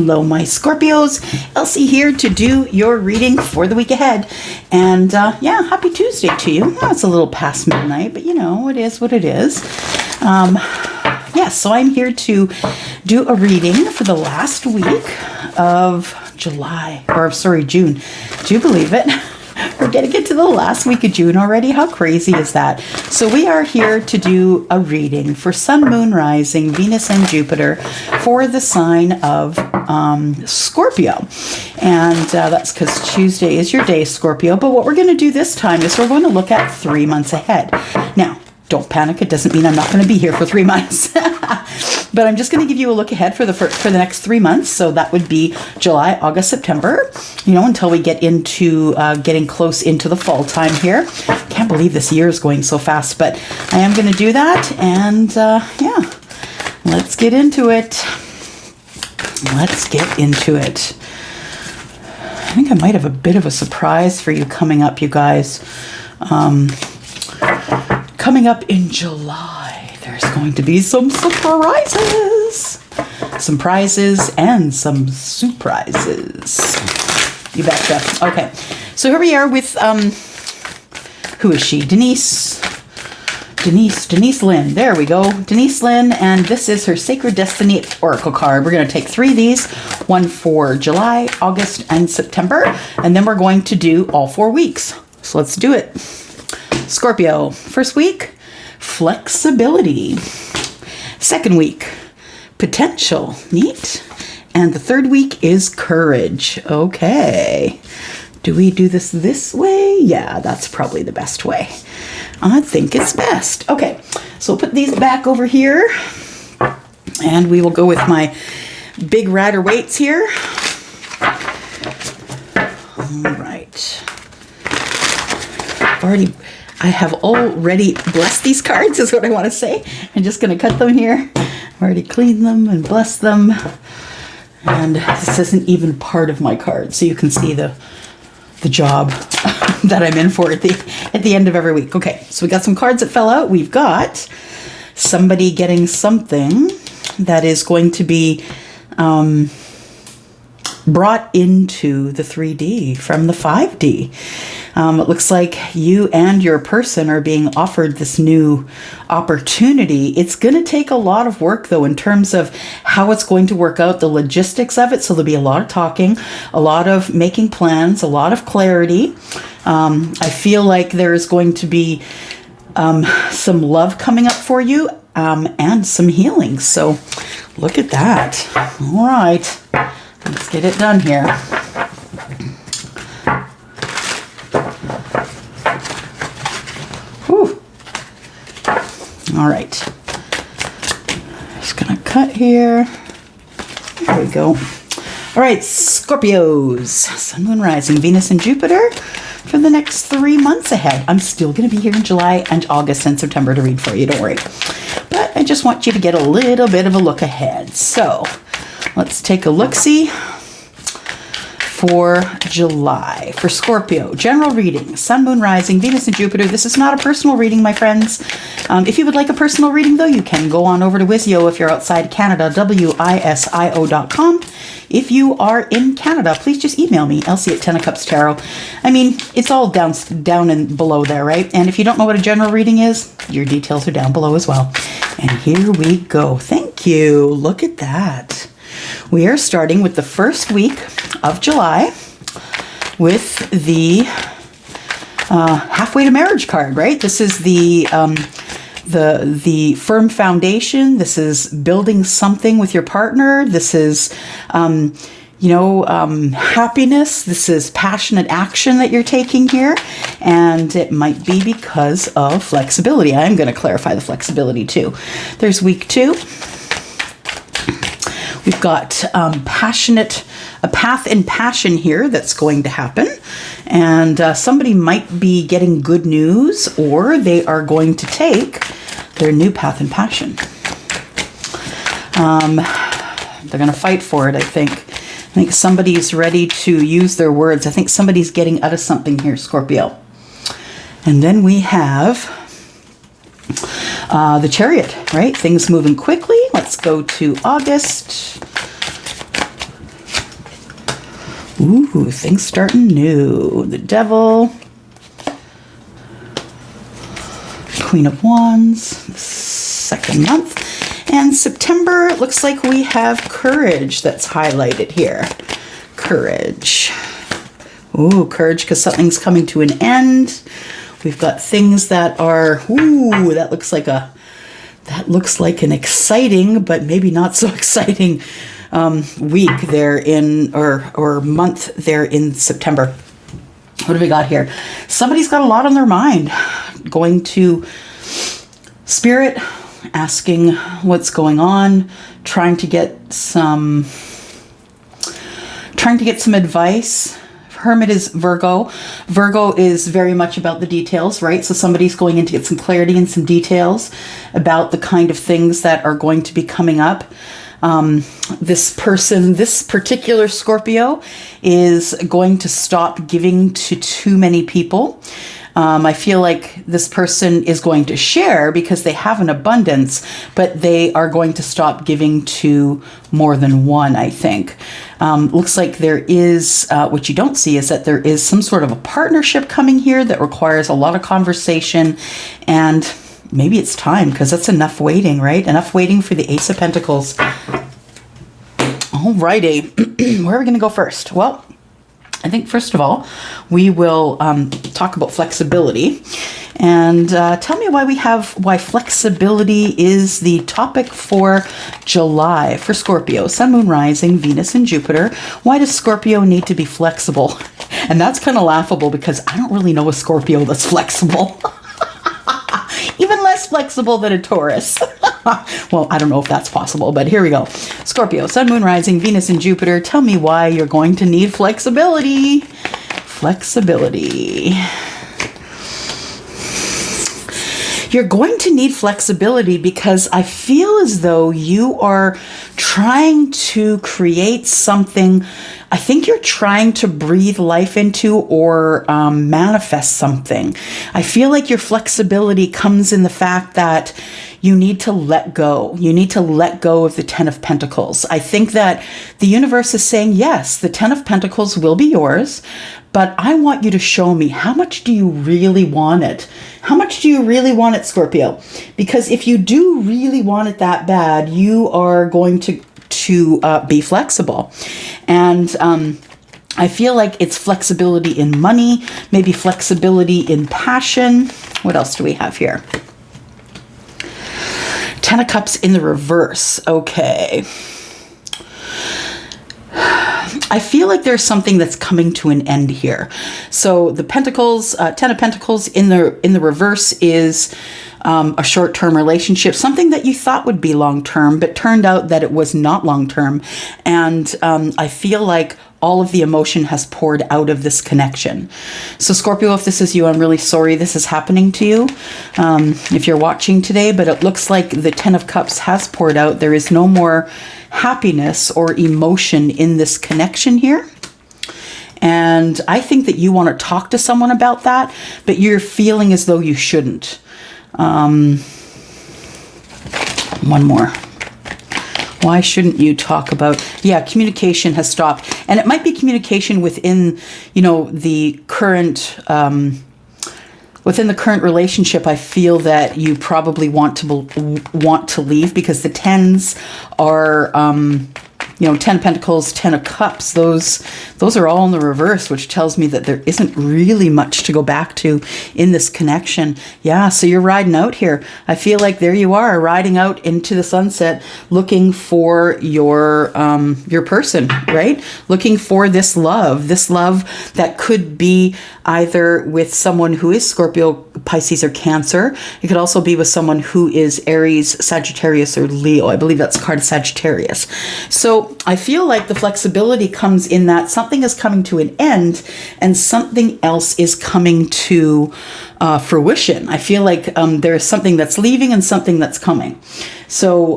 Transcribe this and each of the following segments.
Hello, my Scorpios. Elsie here to do your reading for the week ahead. And yeah, happy Tuesday to you. Well, it's a little past midnight, but you know, it is what it is. Yeah, so I'm here to do a reading for the last week of June. Do you believe it? We're going to get to the last week of June already. How crazy is that? So we are here to do a reading for Sun, Moon, Rising, Venus, and Jupiter for the sign of Scorpio. And that's because Tuesday is your day, Scorpio. But what we're going to do this time is we're going to look at 3 months ahead. Now, don't panic. It doesn't mean I'm not going to be here for 3 months. But I'm just going to give you a look ahead for the next 3 months. So that would be July, August, September, you know, until we get into getting close into the fall time here. Can't believe this year is going so fast, but I am going to do that. And yeah, let's get into it. Let's get into it. I think I might have a bit of a surprise for you coming up, you guys. Coming up in July, there's going to be some surprises. Some prizes and some surprises. You betcha. Okay, so here we are with, who is she? Denise Lynn. There we go. Denise Lynn, and this is her Sacred Destiny Oracle card. We're going to take 3 of these, one for July, August, and September, and then we're going to do all 4 weeks. So let's do it. Scorpio, first week, flexibility. Second week, potential, neat. And the third week is courage. Okay. Do we do this way? Yeah, that's probably the best way. I think it's best. Okay, so we'll put these back over here. And we will go with my big Rider Waite here. All right. I have already blessed these cards, is what I want to say. I'm just going to cut them here. I've already cleaned them and blessed them. And this isn't even part of my card, so you can see the job that I'm in for at the end of every week. Okay, so we got some cards that fell out. We've got somebody getting something that is going to be brought into the 3D from the 5D. It looks like you and your person are being offered this new opportunity. It's going to take a lot of work, though, in terms of how it's going to work out, the logistics of it. So there'll be a lot of talking, a lot of making plans, a lot of clarity. I feel like there's going to be some love coming up for you and some healing. So look at that. All right. Let's get it done here. Whew. All right. Just gonna cut here. There we go. All right, Scorpios. Sun, Moon, Rising, Venus, and Jupiter for the next 3 months ahead. I'm still gonna be here in July and August and September to read for you, don't worry. But I just want you to get a little bit of a look ahead. So let's take a look-see for July. For Scorpio, general reading, Sun, Moon, Rising, Venus, and Jupiter. This is not a personal reading, my friends. If you would like a personal reading, though, you can go on over to WISIO if you're outside Canada, WISIO.com. If you are in Canada, please just email me, Elsie@10ofcups.tarot. I mean, it's all down and below there, right? And if you don't know what a general reading is, your details are down below as well. And here we go. Thank you. Look at that. We are starting with the first week of July with the halfway to marriage card, right? This is the firm foundation. This is building something with your partner. This is, happiness. This is passionate action that you're taking here. And it might be because of flexibility. I'm going to clarify the flexibility too. There's week 2. We've got a path in passion here that's going to happen. And somebody might be getting good news, or they are going to take their new path in passion. They're going to fight for it, I think. I think somebody's ready to use their words. I think somebody's getting out of something here, Scorpio. And then we have the Chariot, right? Things moving quickly. Let's go to August. Ooh, things starting new. The Devil. Queen of Wands. The second month. And September, it looks like we have Courage that's highlighted here. Courage. Ooh, Courage, because something's coming to an end. We've got things that are, ooh, that looks like an exciting, but maybe not so exciting week there in, or month there in September. What have we got here? Somebody's got a lot on their mind. Going to Spirit, asking what's going on, trying to get some advice. Hermit is Virgo. Virgo is very much about the details, right? So somebody's going in to get some clarity and some details about the kind of things that are going to be coming up. This person, this particular Scorpio, is going to stop giving to too many people. I feel like this person is going to share because they have an abundance, but they are going to stop giving to more than one, I think. Looks like there is, what you don't see is that there is some sort of a partnership coming here that requires a lot of conversation, and maybe it's time, because that's enough waiting, right? Enough waiting for the Ace of Pentacles. Alrighty, where are we going to go first? Well, I think first of all, we will talk about flexibility, and tell me why flexibility is the topic for July for Scorpio, Sun, Moon, Rising, Venus, and Jupiter. Why does Scorpio need to be flexible? And that's kind of laughable because I don't really know a Scorpio that's flexible. Even less flexible than a Taurus. Well, I don't know if that's possible, but here we go. Scorpio, Sun, Moon, Rising, Venus, and Jupiter. Tell me why you're going to need flexibility. Flexibility. You're going to need flexibility because I feel as though you are trying to create something. I think you're trying to breathe life into or manifest something. I feel like your flexibility comes in the fact that you need to let go. You need to let go of the Ten of Pentacles. I think that the universe is saying, yes, the Ten of Pentacles will be yours, but I want you to show me, how much do you really want it? How much do you really want it, Scorpio? Because if you do really want it that bad, you are going to be flexible. And I feel like it's flexibility in money, maybe flexibility in passion. What else do we have here? Ten of Cups in the reverse. Okay. I feel like there's something that's coming to an end here. So the Pentacles, Ten of Pentacles in the reverse is a short-term relationship, something that you thought would be long-term, but turned out that it was not long-term. And I feel like all of the emotion has poured out of this connection. So Scorpio, if this is you, I'm really sorry this is happening to you. If you're watching today, but it looks like the Ten of Cups has poured out. There is no more happiness or emotion in this connection here. And I think that you want to talk to someone about that, but you're feeling as though you shouldn't. One more. Why shouldn't you talk about, communication has stopped. And it might be communication within, the current, within the current relationship. I feel that you probably want to leave because the tens are, Ten of Pentacles, Ten of Cups, those are all in the reverse, which tells me that there isn't really much to go back to in this connection. Yeah, so you're riding out here. I feel like there you are, riding out into the sunset, looking for your person, right? Looking for this love that could be either with someone who is Scorpio, Pisces, or Cancer. It could also be with someone who is Aries, Sagittarius, or Leo. I believe that's card Sagittarius. So I feel like the flexibility comes in that something is coming to an end and something else is coming to fruition. I feel like there is something that's leaving and something that's coming. So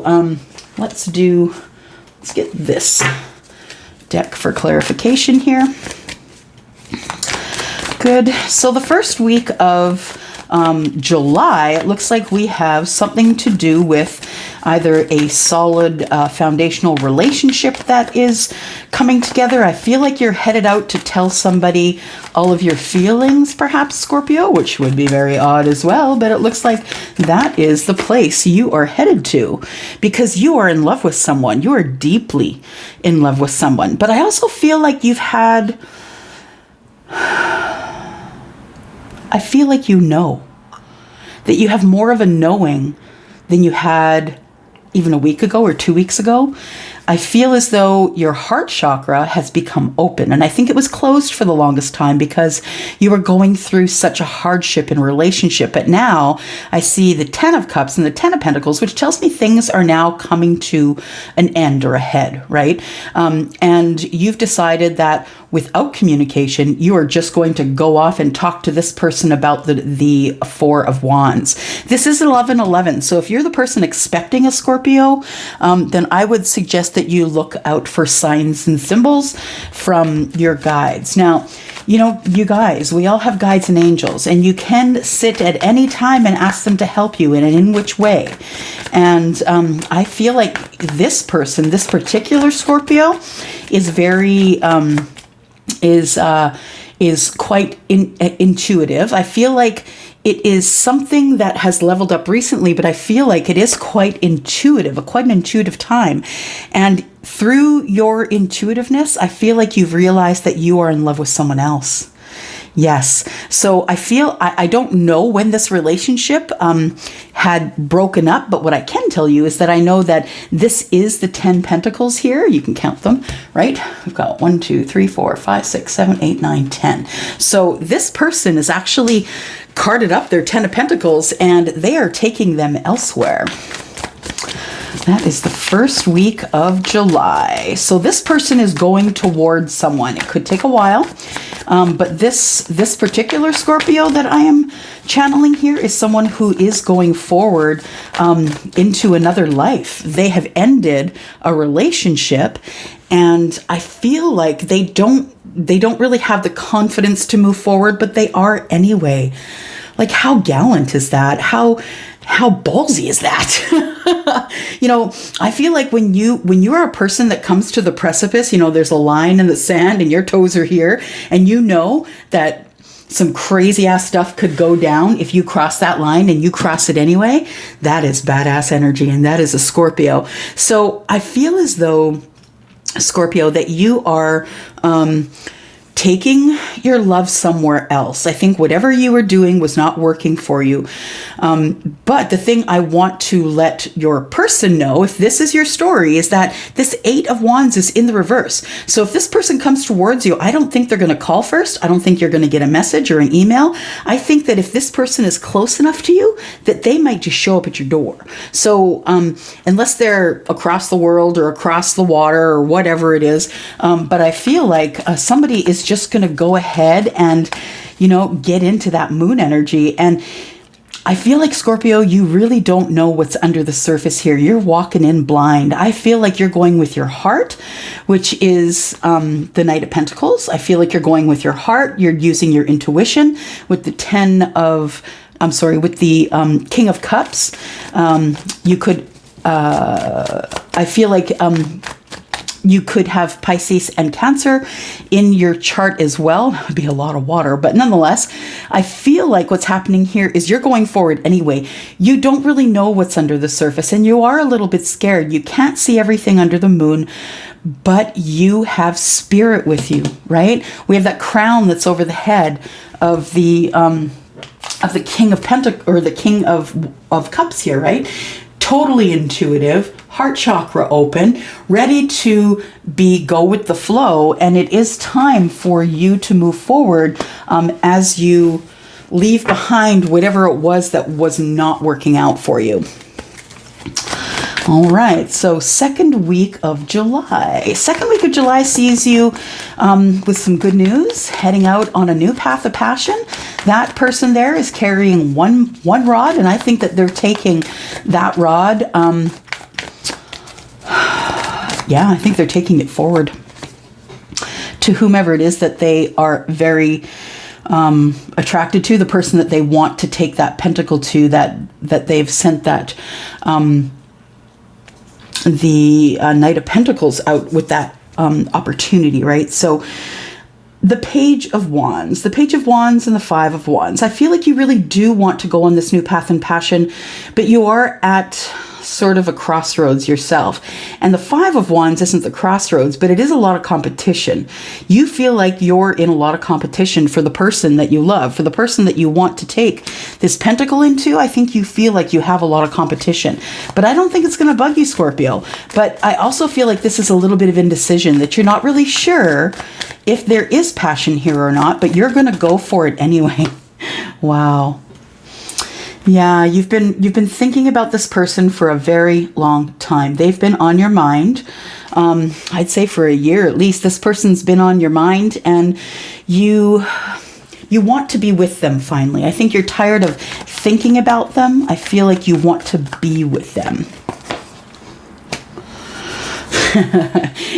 let's get this deck for clarification here. Good. So the first week of July, it looks like we have something to do with either a solid foundational relationship that is coming together. I feel like you're headed out to tell somebody all of your feelings, perhaps, Scorpio, which would be very odd as well, but it looks like that is the place you are headed to because you are in love with someone. You are deeply in love with someone. But I also feel like you've had... I feel like you know that you have more of a knowing than you had even a week ago or 2 weeks ago. I feel as though your heart chakra has become open. And I think it was closed for the longest time because you were going through such a hardship in relationship. But now I see the 10 of Cups and the 10 of Pentacles, which tells me things are now coming to an end or a head, right? And you've decided that without communication, you are just going to go off and talk to this person about the Four of Wands. This is 1111. So if you're the person expecting a Scorpio, then I would suggest that you look out for signs and symbols from your guides. Now, you know, you guys, we all have guides and angels, and you can sit at any time and ask them to help you in which way. And I feel like this person, this particular Scorpio, is very... is quite intuitive. I feel like it is something that has leveled up recently, but I feel like it is quite intuitive, quite an intuitive time. And through your intuitiveness, I feel like you've realized that you are in love with someone else. Yes. So I feel, I don't know when this relationship had broken up, but what I can tell you is that I know that this is the 10 Pentacles here. You can count them, right? We've got 1, 2, 3, 4, 5, 6, 7, 8, 9, 10. So this person is actually carded up their 10 of Pentacles and they are taking them elsewhere. That is the first week of July. So this person is going towards someone. It could take a while, but this particular Scorpio that I am channeling here is someone who is going forward into another life. They have ended a relationship, and I feel like they don't really have the confidence to move forward, but they are anyway. Like, how gallant is that? How ballsy is that? You know, I feel like when you are a person that comes to the precipice, you know, there's a line in the sand and your toes are here, and you know that some crazy ass stuff could go down if you cross that line and you cross it anyway. That is badass energy, and that is a Scorpio. So I feel as though, Scorpio, that you are taking your love somewhere else. I think whatever you were doing was not working for you. But the thing I want to let your person know, if this is your story, is that this 8 of Wands is in the reverse. So if this person comes towards you, I don't think they're going to call first. I don't think you're going to get a message or an email. I think that if this person is close enough to you, that they might just show up at your door. So unless they're across the world or across the water or whatever it is, but I feel like somebody is just going to go ahead and, you know, get into that moon energy. And I feel like, Scorpio, you really don't know what's under the surface here. You're walking in blind. I feel like you're going with your heart, which is the Knight of Pentacles. I feel like you're going with your heart. You're using your intuition with the with the King of Cups. You could, I feel like, you could have Pisces and Cancer in your chart as well. That would be a lot of water, but nonetheless, I feel like what's happening here is you're going forward anyway. You don't really know what's under the surface, and you are a little bit scared. You can't see everything under the moon, but you have spirit with you, right? We have that crown that's over the head of the King of Pentacles, or the King of Cups here, right? Totally intuitive, heart chakra open, ready to go with the flow. And it is time for you to move forward as you leave behind whatever it was that was not working out for you. All right, so second week of July. Second week of July sees you with some good news, heading out on a new path of passion. That person there is carrying one rod, and I think that they're taking that rod. Yeah, I think they're taking it forward to whomever it is that they are very attracted to, the person that they want to take that pentacle to, that they've sent that the Knight of Pentacles out with that opportunity, right? So the Page of Wands and the Five of Wands. I feel like you really do want to go on this new path and passion, but you are at sort of a crossroads yourself. And the Five of Wands isn't the crossroads, but it is a lot of competition. You feel like you're in a lot of competition for the person that you love, for the person that you want to take this pentacle into. I think you feel like you have a lot of competition, but I don't think it's going to bug you, Scorpio. But I also feel like this is a little bit of indecision, that you're not really sure if there is passion here or not, but you're going to go for it anyway. Wow. Yeah, you've been thinking about this person for a very long time. They've been on your mind. I'd say for a year at least. This person's been on your mind, and you want to be with them finally. I think you're tired of thinking about them. I feel like you want to be with them.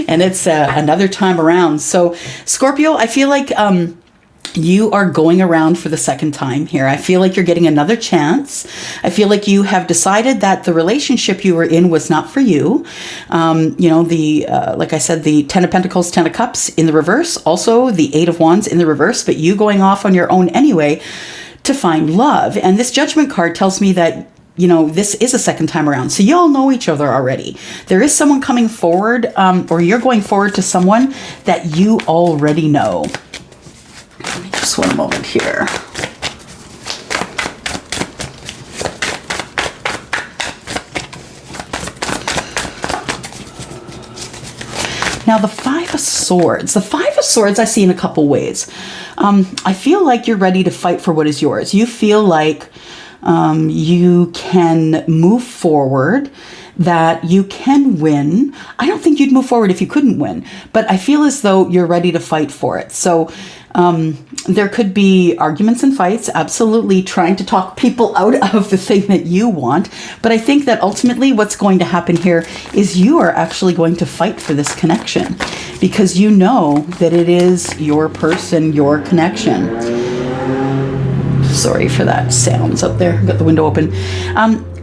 And it's another time around. So Scorpio, I feel like you are going around for the second time here. I feel like you're getting another chance. I feel like you have decided that the relationship you were in was not for you. Like I said, the Ten of Pentacles, Ten of Cups in the reverse, also the Eight of Wands in the reverse, but you going off on your own anyway to find love. And this Judgment card tells me that, this is a second time around. So y'all know each other already. There is someone coming forward, or you're going forward to someone that you already know. Just one moment here. Now, the Five of Swords. The Five of Swords I see in a couple ways. I feel like you're ready to fight for what is yours. You feel like you can move forward, that you can win. I don't think you'd move forward if you couldn't win, but I feel as though you're ready to fight for it. So there could be arguments and fights, absolutely, trying to talk people out of the thing that you want. But I think that ultimately what's going to happen here is you are actually going to fight for this connection, because you know that it is your person, your connection. Sorry for that sounds up there. Got the window open.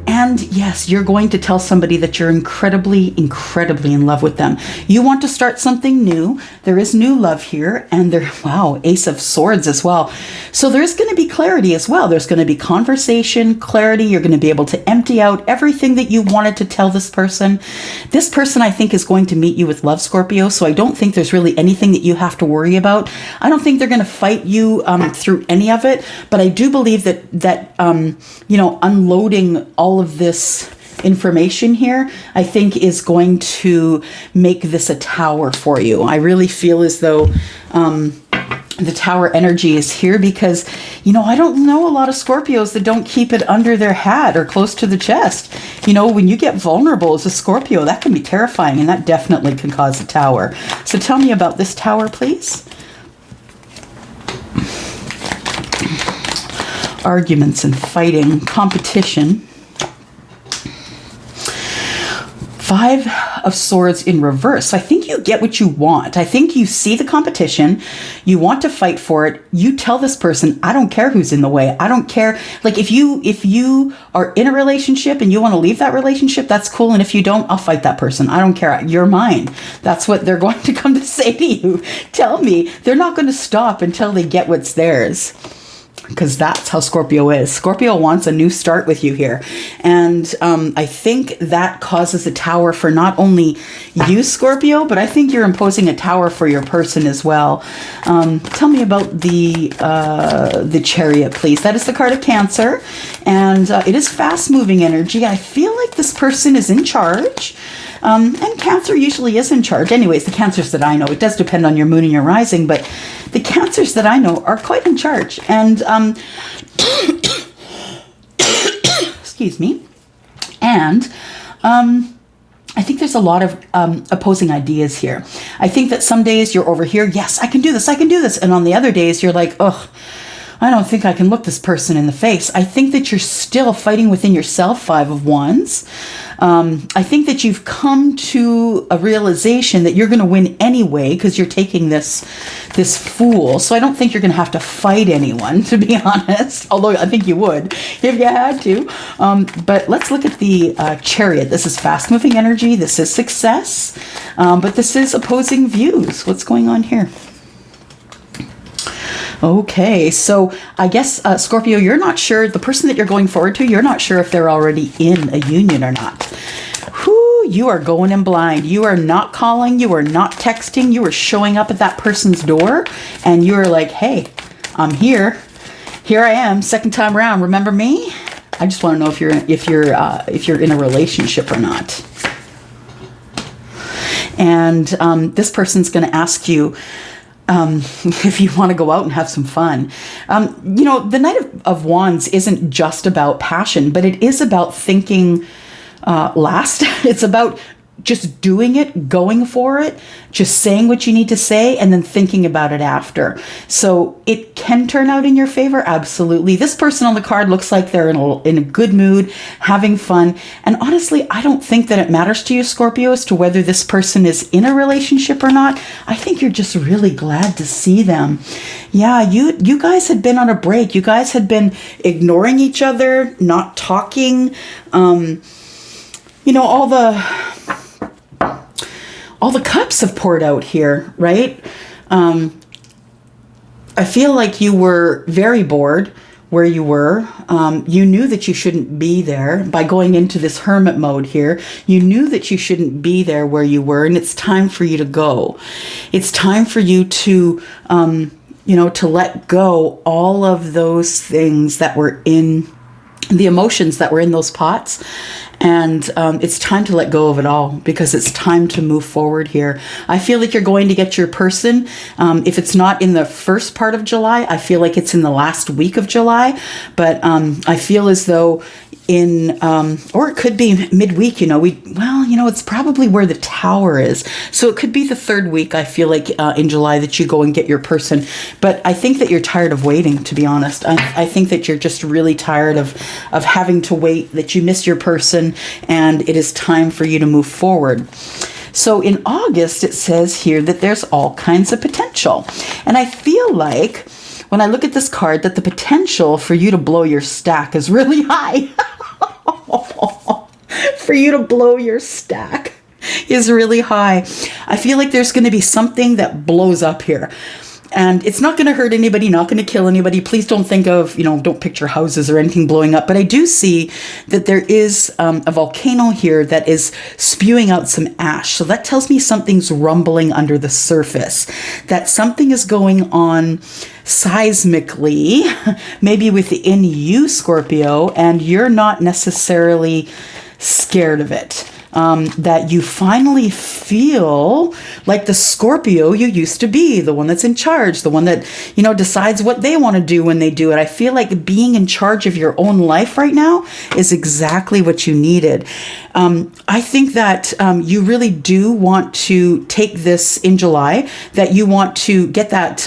And yes, you're going to tell somebody that you're incredibly, incredibly in love with them. You want to start something new. There is new love here. And wow, Ace of Swords as well. So there's going to be clarity as well. There's going to be conversation, clarity. You're going to be able to empty out everything that you wanted to tell this person. This person, I think, is going to meet you with love, Scorpio. So I don't think there's really anything that you have to worry about. I don't think they're going to fight you through any of it. But I do believe that unloading all of this information here, I think, is going to make this a tower for you. I really feel as though the tower energy is here because, I don't know a lot of Scorpios that don't keep it under their hat or close to the chest. When you get vulnerable as a Scorpio, that can be terrifying, and that definitely can cause a tower. So tell me about this tower, please. Arguments and fighting, competition. Five of Swords in reverse. I think you get what you want. I think you see the competition. You want to fight for it. You tell this person, I don't care who's in the way. I don't care. Like if you are in a relationship and you want to leave that relationship, that's cool. And if you don't, I'll fight that person. I don't care. You're mine. That's what they're going to come to say to you. Tell me. They're not going to stop until they get what's theirs. Because that's how Scorpio is. Scorpio wants a new start with you here. And I think that causes a tower for not only you, Scorpio, but I think you're imposing a tower for your person as well. Tell me about the Chariot, please. That is the card of Cancer. And it is fast-moving energy. I feel like this person is in charge. And Cancer usually is in charge. Anyways, the Cancers that I know, it does depend on your moon and your rising, but the Cancers that I know are quite in charge. And, excuse me. And, I think there's a lot of opposing ideas here. I think that some days you're over here, yes, I can do this. And on the other days, you're like, ugh, I don't think I can look this person in the face. I think that you're still fighting within yourself, Five of Wands. I think that you've come to a realization that you're going to win anyway because you're taking this Fool. So I don't think you're going to have to fight anyone, to be honest. Although I think you would if you had to. But let's look at the Chariot. This is fast-moving energy. This is success. But this is opposing views. What's going on here? Okay, so I guess, Scorpio, you're not sure, the person that you're going forward to, you're not sure if they're already in a union or not. Whew, you are going in blind. You are not calling. You are not texting. You are showing up at that person's door, and you're like, hey, I'm here. Here I am, second time around. Remember me? I just want to know if you're in a relationship or not. And this person's going to ask you, if you want to go out and have some fun. The Knight of Wands isn't just about passion, but it is about thinking last. It's about just doing it, going for it, just saying what you need to say, and then thinking about it after. So it can turn out in your favor, absolutely. This person on the card looks like they're in a good mood, having fun. And honestly, I don't think that it matters to you, Scorpio, as to whether this person is in a relationship or not. I think you're just really glad to see them. Yeah, you guys had been on a break. You guys had been ignoring each other, not talking. All the cups have poured out here, right? I feel like you were very bored where you were. You knew that you shouldn't be there by going into this hermit mode here. You knew that you shouldn't be there where you were, and it's time for you to go. It's time for you to, to let go all of those things that were in the emotions that were in those pots. And it's time to let go of it all because it's time to move forward here. I feel like you're going to get your person. If it's not in the first part of July, I feel like it's in the last week of July. But I feel as though or it could be midweek, it's probably where the Tower is. So it could be the third week, I feel like, in July that you go and get your person. But I think that you're tired of waiting, to be honest. I think that you're just really tired of having to wait, that you missed your person, and it is time for you to move forward. So in August, it says here that there's all kinds of potential. And I feel like when I look at this card that the potential for you to blow your stack is really high. For you to blow your stack is really high. I feel like there's going to be something that blows up here. And it's not going to hurt anybody, not going to kill anybody. Please don't think of, don't picture houses or anything blowing up. But I do see that there is a volcano here that is spewing out some ash. So that tells me something's rumbling under the surface, that something is going on seismically, maybe within you, Scorpio, and you're not necessarily scared of it. That you finally feel like the Scorpio you used to be, the one that's in charge, the one that, decides what they want to do when they do it. I feel like being in charge of your own life right now is exactly what you needed. I think that you really do want to take this in July, that you want to get that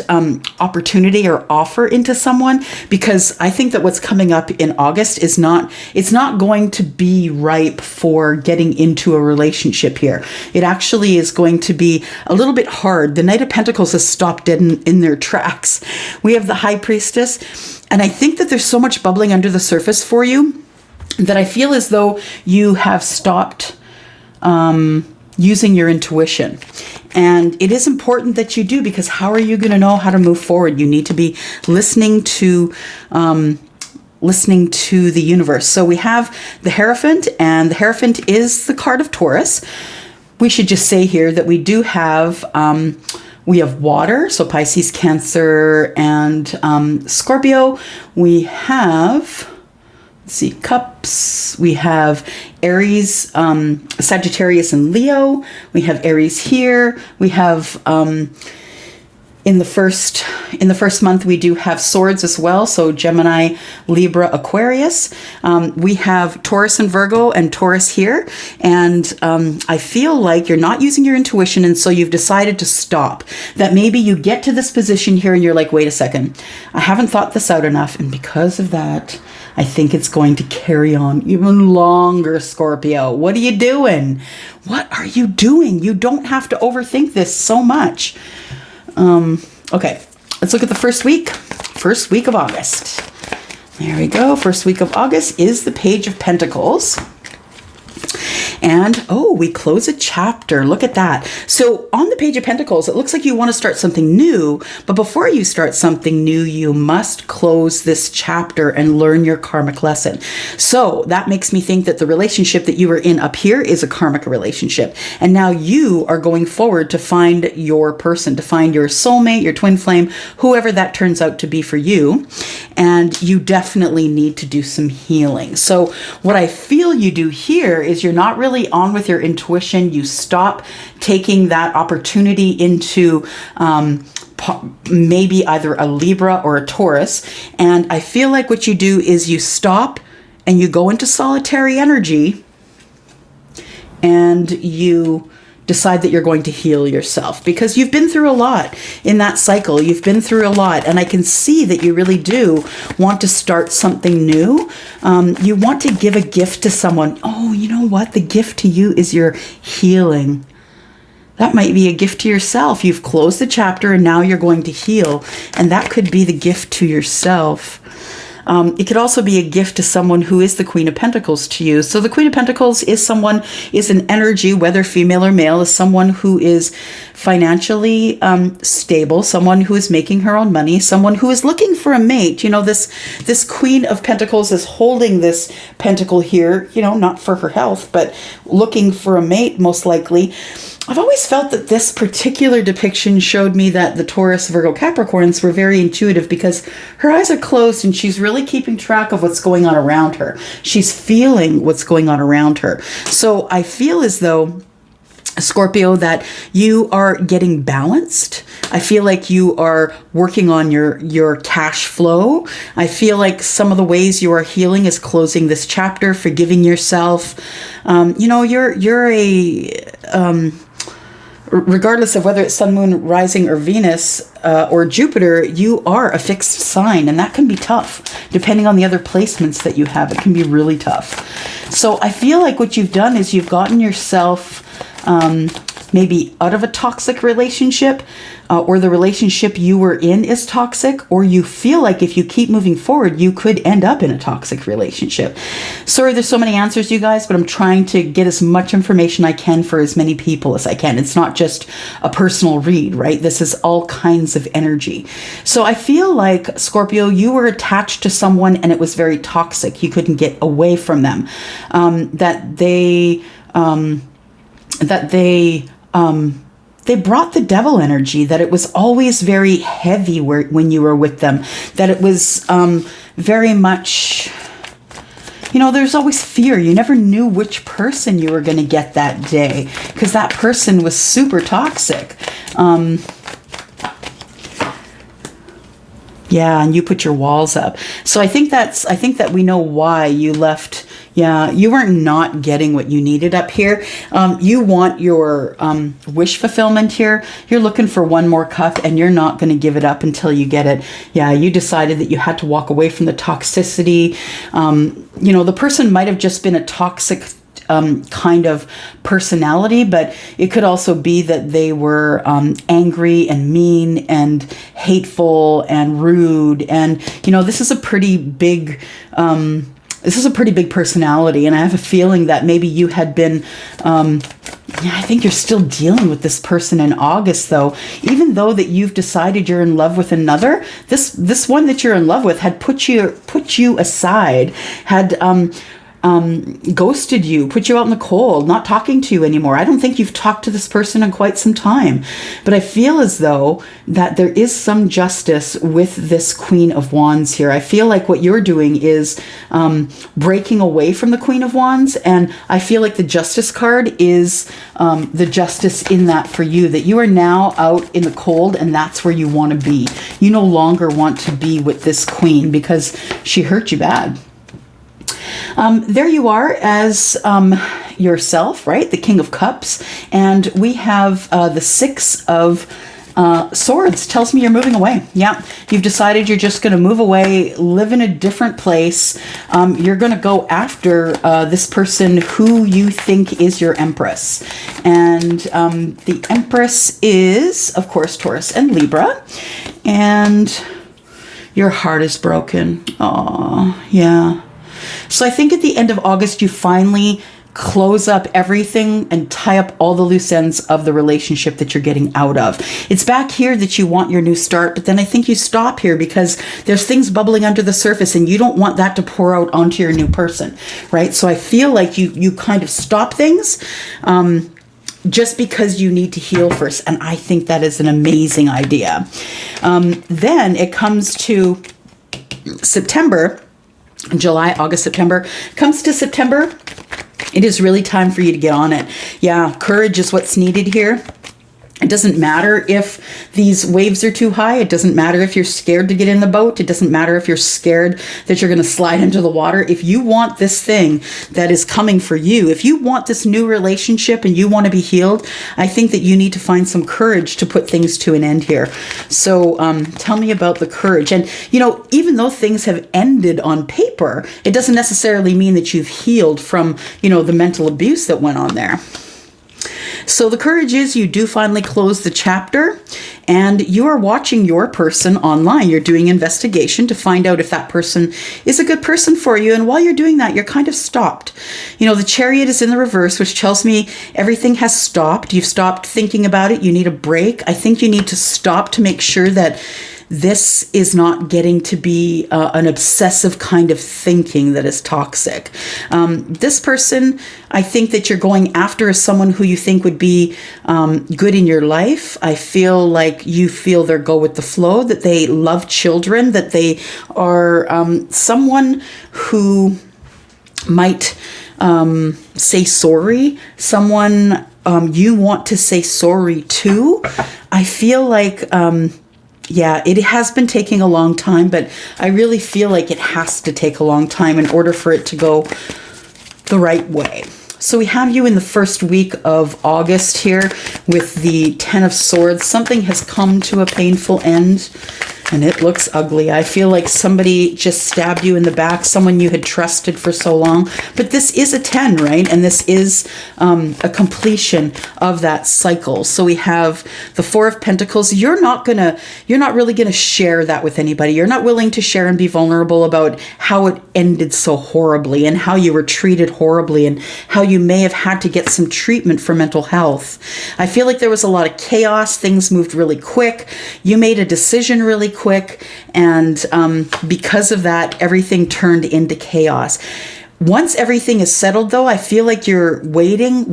opportunity or offer into someone, because I think that what's coming up in August is it's not going to be ripe for getting into a relationship here. It actually is going to be a little bit hard. The Knight of Pentacles has stopped dead in their tracks. We have the High Priestess, and I think that there's so much bubbling under the surface for you that I feel as though you have stopped using your intuition. And it is important that you do, because how are you going to know how to move forward? You need to be listening to the universe. So we have the Hierophant, and the Hierophant is the card of Taurus. We should just say here that we do have, we have water, so Pisces, Cancer, and Scorpio. We have, Cups. We have Aries, Sagittarius, and Leo. We have Aries here. We have Pisces, Cancer, and Scorpio. We have water, so Pisces, Cancer, and Scorpio. We have Cups. We have Aries, Sagittarius, and Leo. We have Aries, Sagittarius, and Leo. We have Aries, Sagittarius, and Leo. We have Aries here. We have In the first month, we do have swords as well. So Gemini, Libra, Aquarius. We have Taurus and Virgo and Taurus here. And I feel like you're not using your intuition. And so you've decided to stop. That maybe you get to this position here and you're like, wait a second, I haven't thought this out enough. And because of that, I think it's going to carry on even longer, Scorpio. What are you doing? What are you doing? You don't have to overthink this so much. Okay, let's look at the first week of August. There we go. First week of August is the Page of Pentacles. And, oh, we close a chapter. Look at that. So on the Page of Pentacles, it looks like you want to start something new. But before you start something new, you must close this chapter and learn your karmic lesson. So that makes me think that the relationship that you were in up here is a karmic relationship. And now you are going forward to find your person, to find your soulmate, your twin flame, whoever that turns out to be for you. And you definitely need to do some healing. So what I feel you do here is you're not really on with your intuition. You stop taking that opportunity into maybe either a Libra or a Taurus. And I feel like what you do is you stop and you go into solitary energy and you decide that you're going to heal yourself, because you've been through a lot in that cycle. You've been through a lot, and I can see that you really do want to start something new. You want to give a gift to someone. Oh, you know what? The gift to you is your healing. That might be a gift to yourself. You've closed the chapter and now you're going to heal, and that could be the gift to yourself. It could also be a gift to someone who is the Queen of Pentacles to you. So the Queen of Pentacles is an energy, whether female or male, is someone who is financially stable, someone who is making her own money, someone who is looking for a mate. You know, this Queen of Pentacles is holding this pentacle here, you know, not for her health, but looking for a mate, most likely. I've always felt that this particular depiction showed me that the Taurus, Virgo, Capricorns were very intuitive, because her eyes are closed and she's really keeping track of what's going on around her. She's feeling what's going on around her. So I feel as though, Scorpio, that you are getting balanced. I feel like you are working on your cash flow. I feel like some of the ways you are healing is closing this chapter, forgiving yourself. You know, you're a regardless of whether it's sun, moon, rising, or Venus, or Jupiter, you are a fixed sign, and that can be tough. Depending on the other placements that you have, it can be really tough. So I feel like what you've done is you've gotten yourself maybe out of a toxic relationship, or the relationship you were in is toxic, or you feel like if you keep moving forward, you could end up in a toxic relationship. Sorry, there's so many answers, you guys, but I'm trying to get as much information I can for as many people as I can. It's not just a personal read, right? This is all kinds of energy. So I feel like, Scorpio, you were attached to someone and it was very toxic. You couldn't get away from them. They brought the devil energy, that it was always very heavy when you were with them, that it was very much, you know, there's always fear. You never knew which person you were going to get that day, because that person was super toxic. Yeah, and you put your walls up. So I think that we know why you left. Yeah, you weren't not getting what you needed up here. You want your wish fulfillment here. You're looking for one more cup, and you're not going to give it up until you get it. Yeah, you decided that you had to walk away from the toxicity. You know, the person might have just been a toxic kind of personality, but it could also be that they were angry and mean and hateful and rude. And, you know, this is a pretty big personality, and I have a feeling that maybe you had been, I think you're still dealing with this person in August, though. Even though that you've decided you're in love with another, this one that you're in love with had put you aside, had ghosted you, put you out in the cold, not talking to you anymore. I don't think you've talked to this person in quite some time. But I feel as though that there is some justice with this Queen of Wands here. I feel like what you're doing is breaking away from the Queen of Wands. And I feel like the Justice card is the justice in that for you, that you are now out in the cold and that's where you want to be. You no longer want to be with this queen because she hurt you bad. There you are as yourself, right? The King of Cups. And we have the Six of Swords. Tells me you're moving away. Yeah, you've decided you're just going to move away, live in a different place. You're going to go after this person who you think is your Empress. And the Empress is, of course, Taurus and Libra. And your heart is broken. Oh, yeah. So I think at the end of August, you finally close up everything and tie up all the loose ends of the relationship that you're getting out of. It's back here that you want your new start, but then I think you stop here because there's things bubbling under the surface and you don't want that to pour out onto your new person, right? So I feel like you kind of stop things just because you need to heal first. And I think that is an amazing idea. Then it comes to September. July, August, September. Comes to September, it is really time for you to get on it. Yeah, courage is what's needed here. It doesn't matter if these waves are too high. It doesn't matter if you're scared to get in the boat. It doesn't matter if you're scared that you're going to slide into the water. If you want this thing that is coming for you, if you want this new relationship and you want to be healed, I think that you need to find some courage to put things to an end here. So tell me about the courage. And, you know, even though things have ended on paper, it doesn't necessarily mean that you've healed from, you know, the mental abuse that went on there. So the courage is you do finally close the chapter and you are watching your person online. You're doing investigation to find out if that person is a good person for you. And while you're doing that, you're kind of stopped. You know, the Chariot is in the reverse, which tells me everything has stopped. You've stopped thinking about it. You need a break. I think you need to stop to make sure that this is not getting to be an obsessive kind of thinking that is toxic. This person, I think that you're going after is someone who you think would be good in your life. I feel like you feel their go with the flow, that they love children, that they are someone who might say sorry, someone you want to say sorry to. I feel like yeah, it has been taking a long time, but I really feel like it has to take a long time in order for it to go the right way. So we have you in the first week of August here with the Ten of Swords. Something has come to a painful end. And it looks ugly. I feel like somebody just stabbed you in the back, someone you had trusted for so long. But this is a 10, right? And this is a completion of that cycle. So we have the Four of Pentacles. You're not really gonna share that with anybody. You're not willing to share and be vulnerable about how it ended so horribly and how you were treated horribly and how you may have had to get some treatment for mental health. I feel like there was a lot of chaos. Things moved really quick. You made a decision really quick, and because of that, everything turned into chaos. Once everything is settled, though, I feel like you're waiting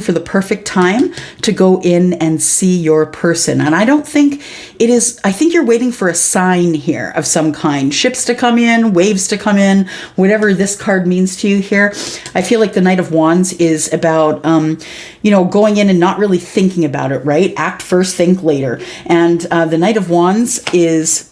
for the perfect time to go in and see your person. And I don't think it is, I think you're waiting for a sign here of some kind. Ships to come in, waves to come in, whatever this card means to you here. I feel like the Knight of Wands is about, you know, going in and not really thinking about it, right? Act first, think later. And the Knight of Wands is,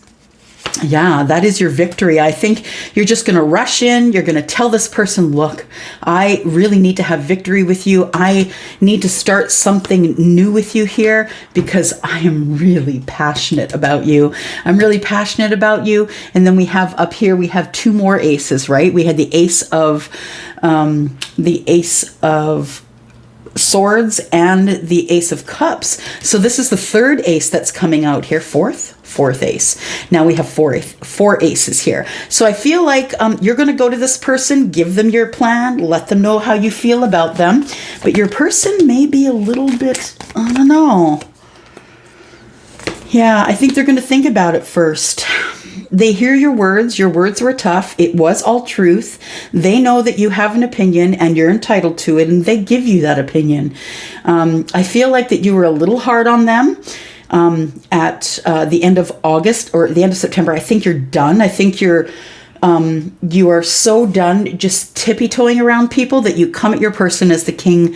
yeah, that is your victory. I think you're just going to rush in. You're going to tell this person, look, I really need to have victory with you. I need to start something new with you here because I am really passionate about you. I'm really passionate about you. And then we have up here, we have two more aces, right? We had the Ace of Swords and the Ace of Cups. So this is the third ace that's coming out here. Fourth ace. Now we have four aces here. So I feel like you're going to go to this person, give them your plan, let them know how you feel about them. But your person may be a little bit, I don't know. Yeah, I think they're going to think about it first. They hear your words. Your words were tough. It was all truth. They know that you have an opinion and you're entitled to it, and they give you that opinion. I feel like that you were a little hard on them at the end of August or the end of September. I think you're done. I think you are so done just tippy-toeing around people that you come at your person as the King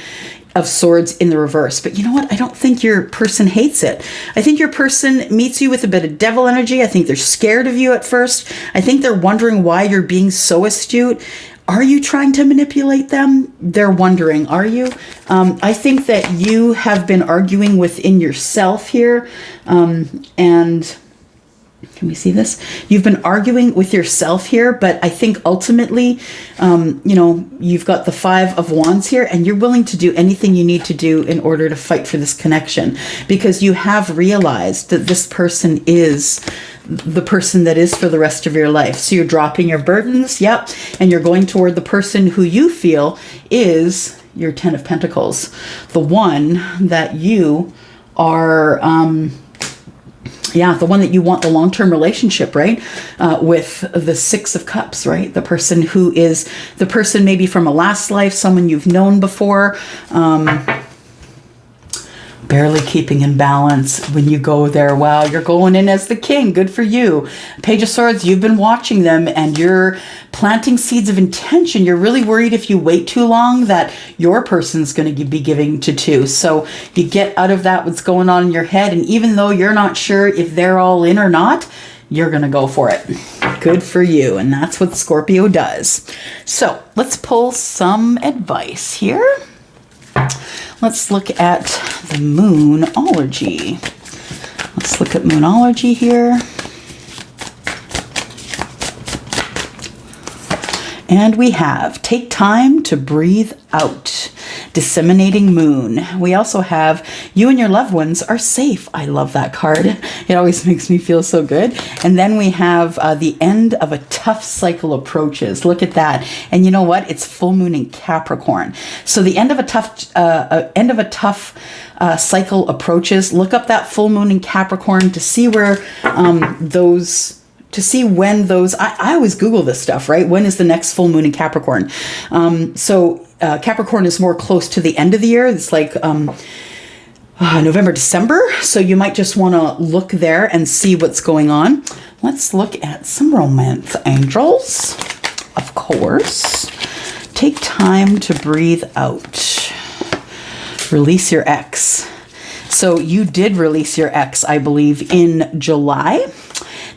of Swords in the reverse. But you know what? I don't think your person hates it. I think your person meets you with a bit of devil energy. I think they're scared of you at first. I think they're wondering why you're being so astute. Are you trying to manipulate them? They're wondering, are you? I think that you have been arguing within yourself here, and can we see this? You've been arguing with yourself here, but I think ultimately, you've got the 5 of Wands here, and you're willing to do anything you need to do in order to fight for this connection, because you have realized that this person is the person that is for the rest of your life. So you're dropping your burdens, yep, and you're going toward the person who you feel is your 10 of Pentacles, the one that you are... the one that you want the long-term relationship, right? With the 6 of Cups, right? The person who is the person maybe from a last life, someone you've known before, barely keeping in balance when you go there. Wow, you're going in as the king. Good for you. Page of Swords, you've been watching them and you're planting seeds of intention. You're really worried if you wait too long that your person's going to be giving to 2. So you get out of that what's going on in your head. And even though you're not sure if they're all in or not, you're going to go for it. Good for you. And that's what Scorpio does. So let's pull some advice here. Let's look at the Moonology. Let's look at Moonology here. And we have take time to breathe out, disseminating moon. We also have you and your loved ones are safe. I love that card. It always makes me feel so good. And then we have the end of a tough cycle approaches. Look at that. And you know what? It's full moon in Capricorn. So the end of a tough cycle approaches. Look up that full moon in Capricorn to see where to see when those, I always Google this stuff, right? When is the next full moon in Capricorn? Capricorn is more close to the end of the year. It's like November, December. So you might just want to look there and see what's going on. Let's look at some romance angels. Of course. Take time to breathe out. Release your ex. So you did release your ex, I believe, in July.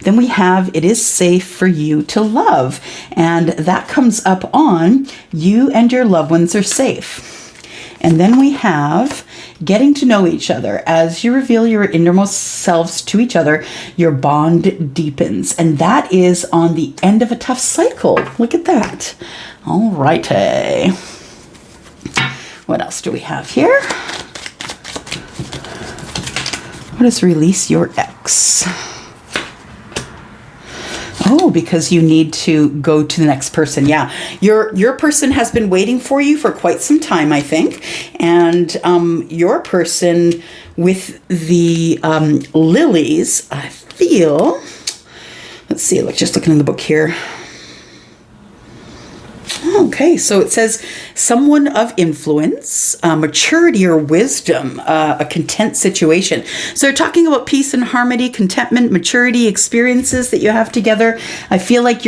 Then we have, it is safe for you to love. And that comes up on you and your loved ones are safe. And then we have getting to know each other. As you reveal your innermost selves to each other, your bond deepens. And that is on the end of a tough cycle. Look at that. All righty. What else do we have here? What is release your ex? Oh, because you need to go to the next person. Yeah, your person has been waiting for you for quite some time, I think. And your person with the lilies, I feel, let's see, just looking in the book here. Okay, so it says someone of influence, maturity or wisdom, a content situation. So they're talking about peace and harmony, contentment, maturity, experiences that you have together. I feel like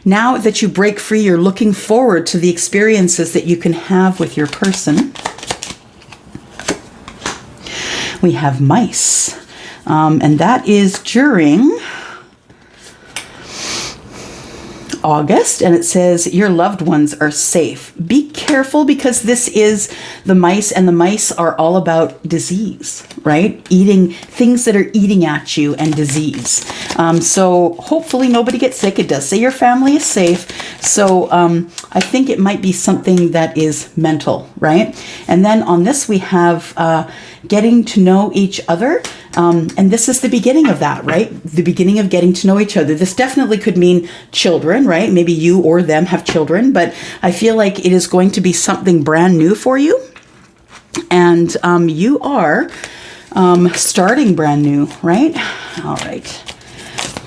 now that you break free, you're looking forward to the experiences that you can have with your person. We have mice, and that is during August, and it says your loved ones are safe. Be careful because this is the mice, and the mice are all about disease, right? Eating things that are eating at you and disease. So hopefully nobody gets sick. It does say your family is safe. So I think it might be something that is mental, right? And then on this we have getting to know each other. And this is the beginning of that, right? The beginning of getting to know each other. This definitely could mean children, right? Maybe you or them have children, but I feel like it is going to be something brand new for you. And you are starting brand new, right? All right.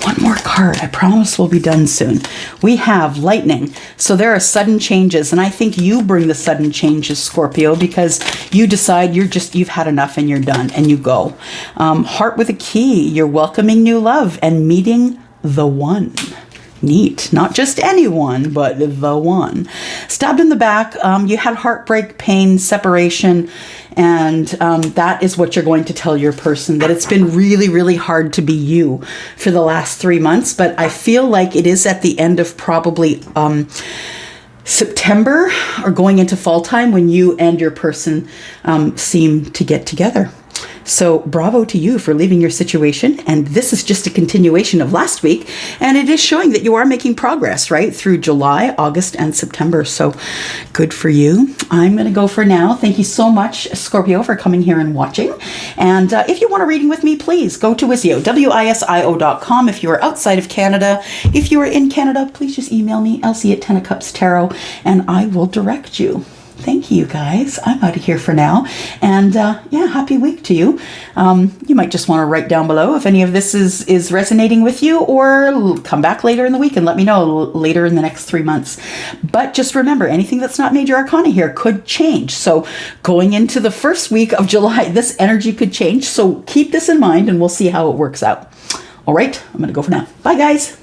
One more card. I promise we'll be done soon. We have lightning. So there are sudden changes, and I think you bring the sudden changes, Scorpio, because you decide you've had enough and you're done, and you go. Heart with a key. You're welcoming new love and meeting the one. Neat. Not just anyone, but the one. Stabbed in the back. You had heartbreak, pain, separation, and that is what you're going to tell your person, that it's been really, really hard to be you for the last 3 months. But I feel like it is at the end of probably September or going into fall time when you and your person seem to get together. So bravo to you for leaving your situation. And this is just a continuation of last week. And it is showing that you are making progress, right? Through July, August, and September. So good for you. I'm going to go for now. Thank you so much, Scorpio, for coming here and watching. And if you want a reading with me, please go to WISIO, WISIO.com. If you are outside of Canada, if you are in Canada, please just email me, @𝐿𝐶@10ofcups and I will direct you. Thank you, guys. I'm out of here for now. And yeah, happy week to you. You might just want to write down below if any of this is resonating with you, or come back later in the week and let me know later in the next 3 months. But just remember, anything that's not major arcana here could change. So going into the first week of July, this energy could change. So keep this in mind and we'll see how it works out. All right, I'm going to go for now. Bye, guys.